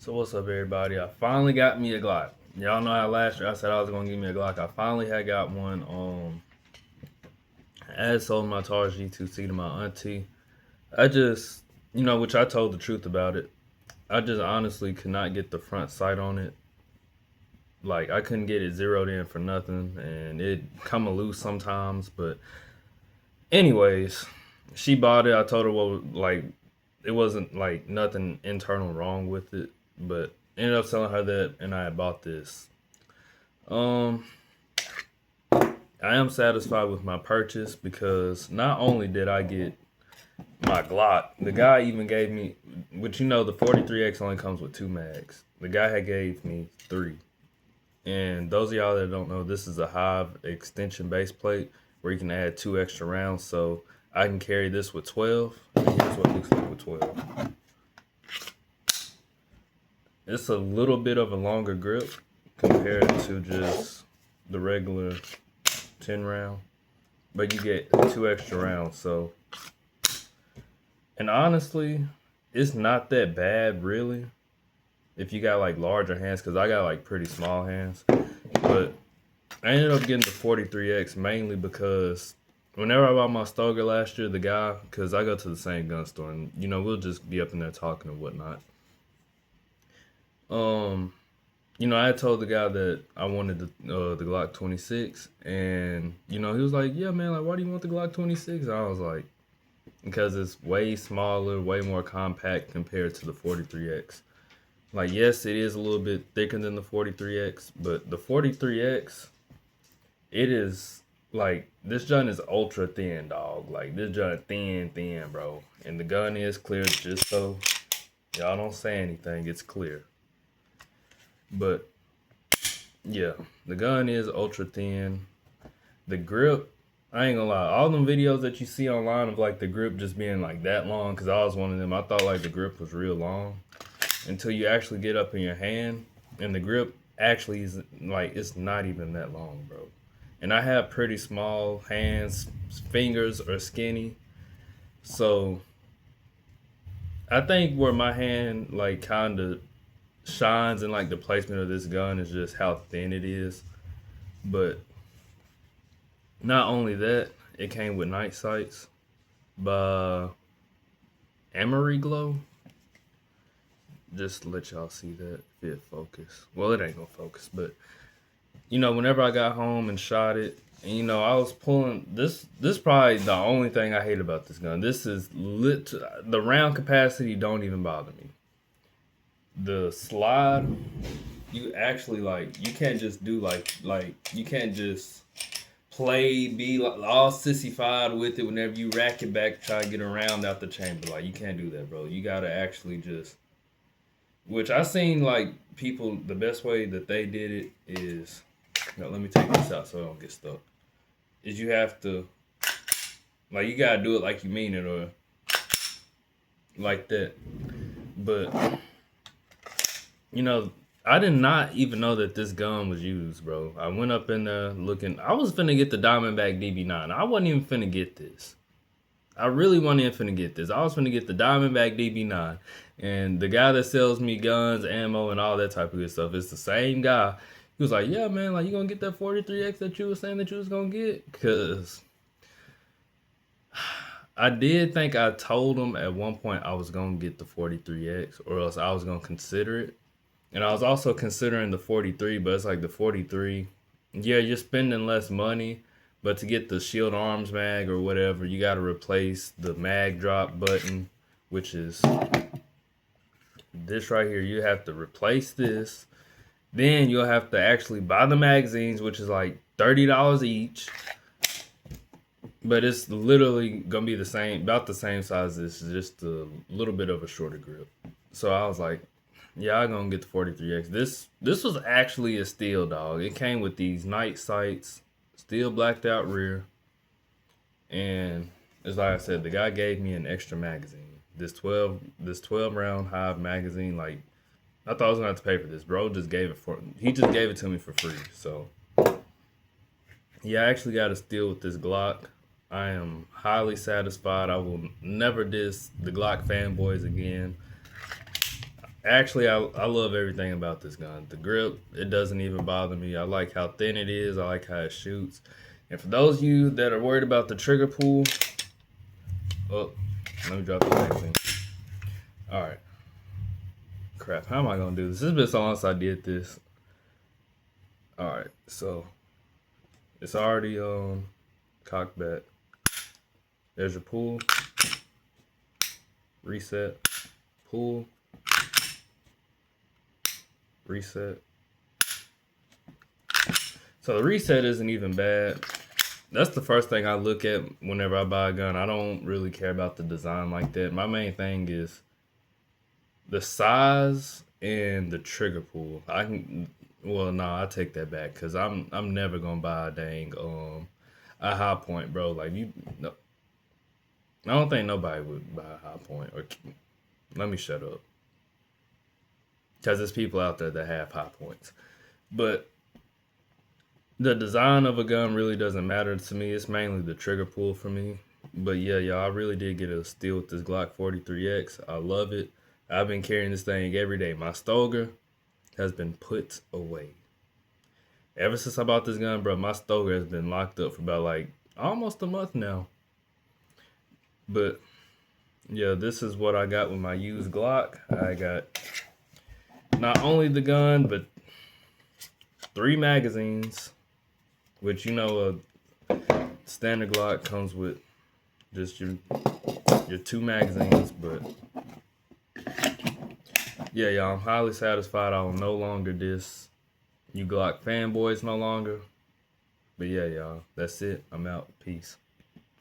So what's up, everybody? I finally got me a Glock. Y'all know how last year I said I was gonna give me a Glock. I finally had got one. I had sold my Taurus G2C to my auntie. I just, which I told the truth about it. I just honestly could not get the front sight on it. Like I couldn't get it zeroed in for nothing, and it come loose sometimes. But anyways, she bought it. I told her it wasn't like nothing internal wrong with it, but ended up telling her that, and I had bought this. Um, I am satisfied with my purchase because not only did I get my Glock, the guy even gave me, which the 43X only comes with 2 mags. The guy had gave me 3. And those of y'all that don't know, this is a Hive extension base plate where you can add 2 extra rounds. So I can carry this with 12. And here's what it looks like with 12. It's a little bit of a longer grip compared to just the regular 10 round, but you get 2 extra rounds. So, and honestly, it's not that bad really if you got like larger hands, because I got like pretty small hands. But I ended up getting the 43X mainly because whenever I bought my Stoger last year, the guy, because I go to the same gun store, and we'll just be up in there talking and whatnot. I told the guy that I wanted the Glock 26, and he was like, "Yeah, man, like, why do you want the Glock 26?" And I was like, "Because it's way smaller, way more compact compared to the 43X. Like, yes, it is a little bit thicker than the 43X, but the 43X, it is like this gun is ultra thin, dog. Like this gun thin, bro. And the gun is clear, just so y'all don't say anything. It's clear." But yeah, the gun is ultra thin. The grip, I ain't gonna lie, all them videos that you see online of like the grip just being like that long, because I was one of them. I thought like the grip was real long until you actually get up in your hand, and the grip actually is like, it's not even that long, bro. And I have pretty small hands, fingers are skinny, so I think where my hand like kind of shines in like the placement of this gun is just how thin it is. But not only that, it came with night sights by Emery Glow. Just to let y'all see that if it focus. Well, it ain't gonna focus, but whenever I got home and shot it, and I was pulling this. This probably the only thing I hate about this gun. This is the round capacity don't even bother me. The slide, you actually you can't just do like you can't just be like all sissified with it whenever you rack it back, try to get around out the chamber. Like, you can't do that, bro. You gotta actually just, which I seen like people, the best way that they did it is, let me take this out so I don't get stuck, is you have to, like, you gotta do it like you mean it, or like that. But I did not even know that this gun was used, bro. I went up in there looking. I was finna get the Diamondback DB9. I wasn't even finna get this. I really wasn't even finna get this. I was finna get the Diamondback DB9. And the guy that sells me guns, ammo, and all that type of good stuff, it's the same guy. He was like, "Yeah, man, like, you gonna get that 43X that you were saying that you was gonna get?" Because I did think I told him at one point I was gonna get the 43X, or else I was gonna consider it. And I was also considering the 43, but it's like the 43, yeah, you're spending less money, but to get the shield arms mag or whatever, you got to replace the mag drop button, which is this right here. You have to replace this. Then you'll have to actually buy the magazines, which is like $30 each. But it's literally going to be the same, about the same size. It's just a little bit of a shorter grip. So I was like, yeah, I'm gonna get the 43X. This was actually a steal, dog. It came with these night sights, still blacked out rear, and it's like I said, the guy gave me an extra magazine. This 12 round Hive magazine. Like, I thought I was gonna have to pay for this. Bro just gave it to me for free. So yeah, I actually got a steal with this Glock. I am highly satisfied. I will never diss the Glock fanboys again. Actually, I love everything about this gun. The grip, it doesn't even bother me. I like how thin it is. I like how it shoots. And for those of you that are worried about the trigger pull, oh, let me drop the magazine. All right. Crap, how am I gonna do this? It's been so long since I did this. All right, so it's already cocked back. There's your pull, reset, pull, reset. So the reset isn't even bad. That's the first thing I look at whenever I buy a gun. I don't really care about the design like that. My main thing is the size and the trigger pull. I can, well, no, I take that back because I'm never gonna buy a dang a high point, bro. Like you, no, I don't think nobody would buy a high point. Or let me shut up, because there's people out there that have high points, but the design of a gun really doesn't matter to me. It's mainly the trigger pull for me. But yeah, y'all, I really did get a steal with this Glock 43X. I love it. I've been carrying this thing every day. My Stoger has been put away. Ever since I bought this gun, bro, my Stoger has been locked up for about like almost a month now. But yeah, this is what I got with my used Glock. I got not only the gun, but 3 magazines, which you know, standard Glock comes with just your 2 magazines. But yeah, y'all, I'm highly satisfied. I will no longer diss you Glock fanboys no longer. But yeah, y'all, that's it. I'm out. Peace.